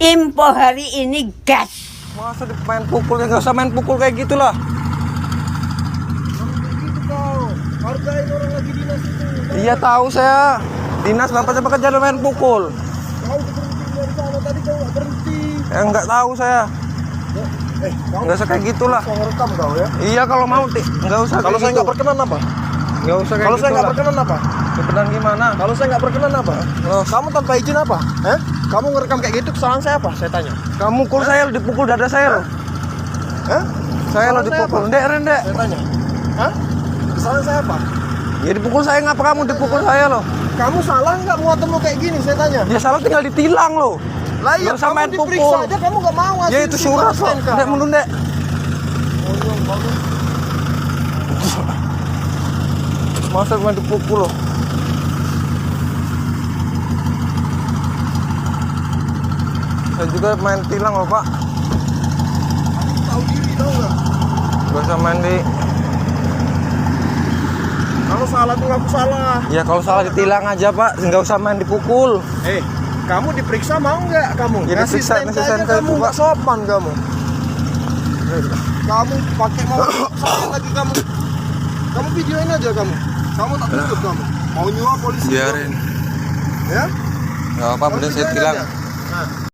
Info hari ini gas. Masa main pukul, ya nggak usah main pukul kayak gitulah. Gitu kau. Hargain orang lagi dinas itu. Iya tahu saya. Dinas bapak coba kerja main pukul. Kau berhenti dari sana tadi kau nggak berhenti. Nggak tahu saya. Kau Nggak usah kayak gitulah. mau ngerekam kau ya? Iya kalau mau nggak usah. Kalau kayak saya gitu. nggak berkenan apa? Nggak usah kayak Kalau saya nggak gitulah. berkenan apa? Berkenan gimana? Kalau saya nggak berkenan apa? Loh, Kamu tanpa izin apa? Kamu ngerekam kayak gitu, kesalahan saya apa? Saya tanya. kamu mukul saya, dipukul dada saya loh. Hah? Saya lo Kesalahan saya dipukul. apa? Ndek, Rendek. Saya tanya. Hah? Kesalahan saya apa? Ya dipukul saya, ngapa kamu dipukul saya loh? Kamu salah nggak muatan lo kayak gini? Saya tanya. Dia salah tinggal ditilang loh. Lah iya, Nggak usah kamu main diperiksa pukul. aja, kamu nggak mau ngasih Ya itu surat loh. STNK. Ndek mundur Ndek. Masa main dipukul loh. Saya juga main tilang loh Pak. Tahu diri tau nggak? Gak usah main di. Kalau salah tuh aku salah. Ya kalau salah ditilang aja Pak, nggak usah main dipukul. Kamu diperiksa mau nggak kamu? Ya, Ngasih diperiksa, STNK ngasih aja STNK kamu itu, nggak Pak. sopan kamu. Kamu pakai mau saya lagi kamu. Kamu videoin aja kamu. Kamu tak tutup kamu. Mau nyuap polisi. Biarin. Ya? Nggak apa-apa, udah saya Videoin tilang. aja. Nah.